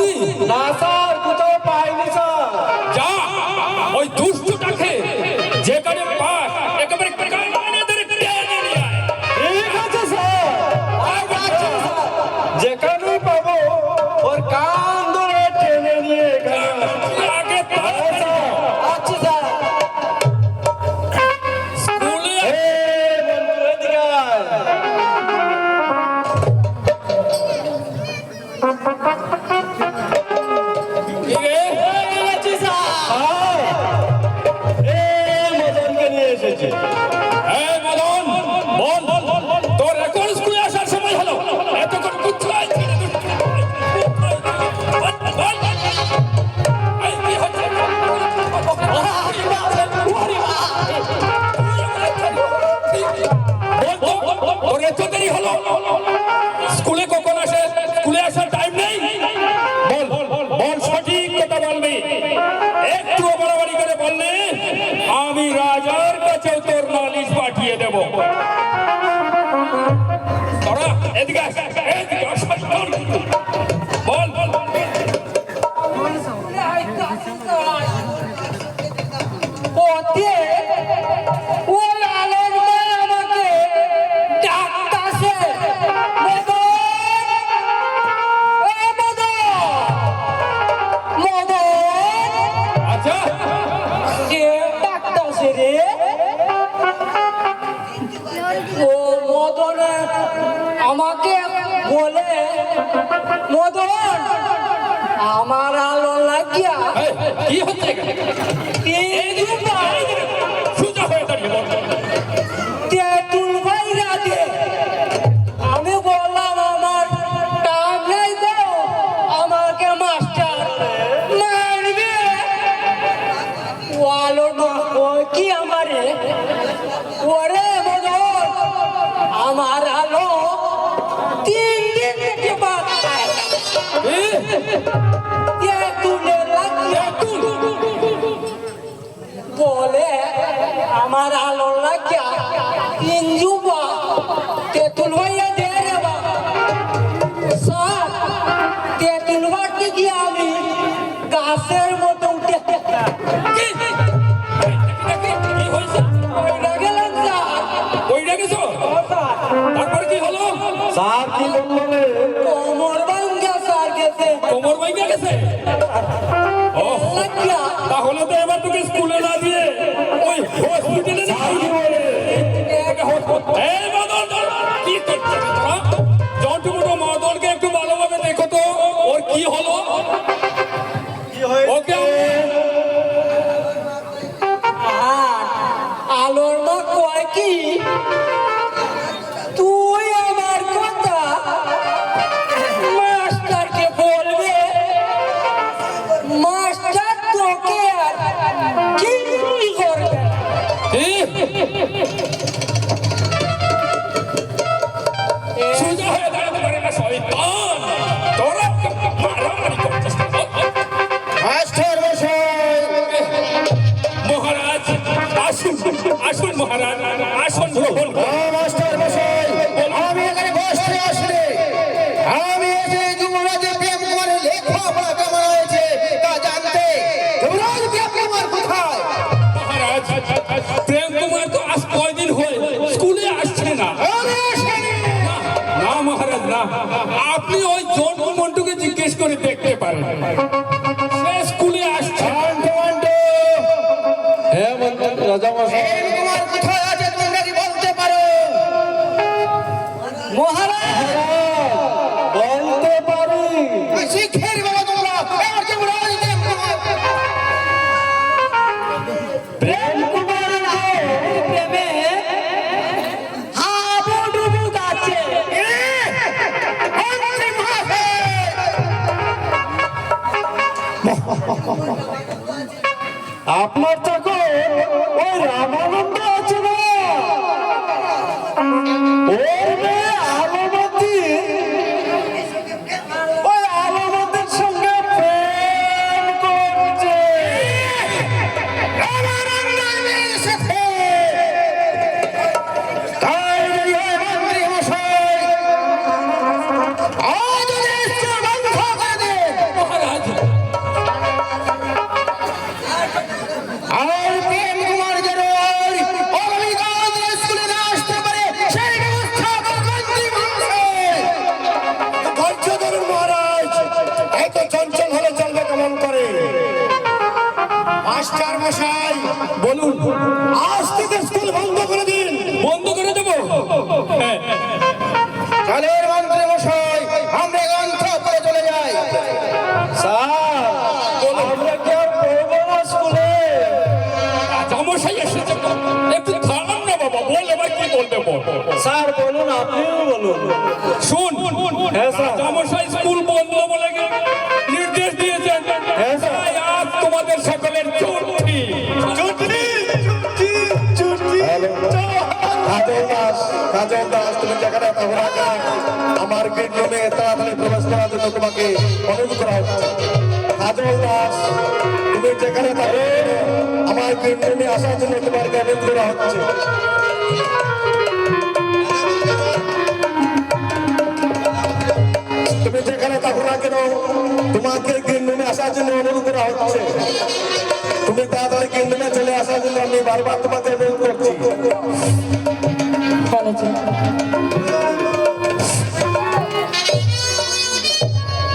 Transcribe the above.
তুই? না স্যার, কোথাও পাইনি স্যার। যা ওই দুষ্টটাকে যেখানে পাস একেবারে কানে ধরে টেনে নিয়ে আয়। ঠিক আছে স্যার, যাচ্ছি স্যার। যেখানেই পাবো ওর কান ধরে টেনে নিয়ে এখানে তুই আগে হ্যাঁ স্যার, আচ্ছা স্যার। স্কুলে এই বন্ধু, এদিকে আয়। কি রে? এই আছি স্যার। এই মদনকে নিয়ে এসেছি। এই মদন, বল তোর এখন স্কুলে আসার সময় হলো, এতক্ষণ কোথায় ছিলি? এই কি হচ্ছে? বল তো, তোর এত দেরি হলো? স্কুলে কখন আসে? স্কুলে আসার টাইম নেই? বল বল, সঠিক কথা বলবি। একটু বাড়াবাড়ি করে বললে আমি রাজার কাছে তোর নালিশ পাঠিয়ে দেব। তোরা এদিকে আস, এদিকে আস, বল বল। ওতে ওই আলোর মা আমাকে ডাকতাছে, মদন, ও মদন, মদন, আচ্ছা, কে ডাকতাছে রে? ও মদন আমাকে বলে, মদন আমার আলো লাগিয়া এই, কি হচ্ছে এখানে? এই দুপাই সোজা হয়ে দাঁড়িয়ে বল। তেঁতুল ভাইরা দে। আমি বললাম আমার টাইম নাই গো, আমাকে মাস্টার মারবে। ওয়ালো ওই কি আমারে, ওরে মদন আমার আলো 3 দিন থেকে বাদ খায়। তেঁতুলে লাগিয়ে বলে আমার আলো লাগিয়া ইঞ্জুবা তেঁতুল ভাইয়া দে রে বা। স্যার, তেঁতুল বাড়তে গিয়ে আমি গাছের মতো উঠে কি হয়েছে? পড়ে গেলাম স্যার। ওইটা গেছো? স্যার, তারপরে কি হলো? স্যার কি বললো রে? কোমর ভাঙ্গা স্যার গেছে কোমর ভাঙে গেছে? ও, লাগিয়া। তাহলে তো এবার তোকে স্কুলে না দিয়ে ওই হসপিটালে যাবি। এই মদন, কি করছিস তোরা? জন্টুকুটো মদনকে একটু ভালোভাবে দেখো তো, ওর কি হলো? কি হয়েছে? ওকে আর আলোর মা কয় কি, তুই আমার কথা মাস্টারকে বলবে, মাস্টার তোকে আর কিছুই করবে না। সোজা হয়ে দাঁড়াতে পারে না শয়তান। তোরা মারামারি করছিস কেন? মাস্টার মশাই, মহারাজ আসুন, আসুন মহারাজ, আসুন গ্রহণ করুন। হ্যাঁ মাস্টার মশাই, আমি এখানে বসতে আসলে আমি এসে যুবরাজে প্রেম কুমারের লেখাপড়া কেমন হয়েছে তা জানতে। যুবরাজ প্রেম কুমার কোথায়? মহারাজ, প্রেম কুমার তো আজ কয়দিন হয়ে স্কুলে আসছে না। আমি আসেনি। না মহারাজ, না, আপনি ওই জন্টু মন্টুকে জিজ্ঞেস করে দেখতে পারেন, সে স্কুলে আসছে। হ্যাঁ রাজা মশাই, প্রেম কুমার কোথায় আছে তোমরা কি বলতে পারো? মহারাজ, বলতে পারি। শিখের বাবা তোমরা, এবার যুবরাজ প্রেম কুমার। প্রেম কুমারের প্রেমে হাবুডুবু গাছে। মন্ত্রী মহাশয়, আপনার তখন ওই রামানন্দ আছে না, ওর মেয়ে আলোমতি, ওই আলোমতির সঙ্গে প্রেম করছে। রামানন্দের মেয়ের সাথে। তাই যদি হয় মন্ত্রী মশাই, আজ ওদের স্কুল বন্ধ করে দেন। মাস্টার মশাই বলুন। আজ থেকে স্কুল বন্ধ করে দিন। বন্ধ করে দেবো? হ্যাঁ, কালের মন্ত্রী মশাই আমরা গ্রন্থ পড়ে চলে যাই। আমরা কি আর পড়বো না স্কুলে? রাজামশাই এসেছে, একটু থামান না বাবা, বল এবার কি বলতে বল। স্যার বলুন, আপনিও বলুন। শুন, হ্যাঁ, স্যার। রাজামশাই স্কুল বন্ধ বলে নির্দেশ দিয়েছেন। হ্যাঁ, স্যার। তাই আজ তোমাদের সকলের ছুটি। কাজল দাস তুমি জায়গাটা আমার গেট রুমে তাড়াতাড়ি প্রবেশ করার জন্য তোমাকে অনুরোধ করা হচ্ছে। কাজল দাস তুমি যেখানে থাকো আমার গেট রুমে আসার জন্য তোমাকে অনুরোধ করা হচ্ছে। তুমি যেখানে থাকো না কেন তোমাকে গেট রুমে আসার জন্য অনুরোধ করা হচ্ছে। তুমি তাড়াতাড়ি গেট রুমে চলে আসার জন্য আমি বারবার তোমাকে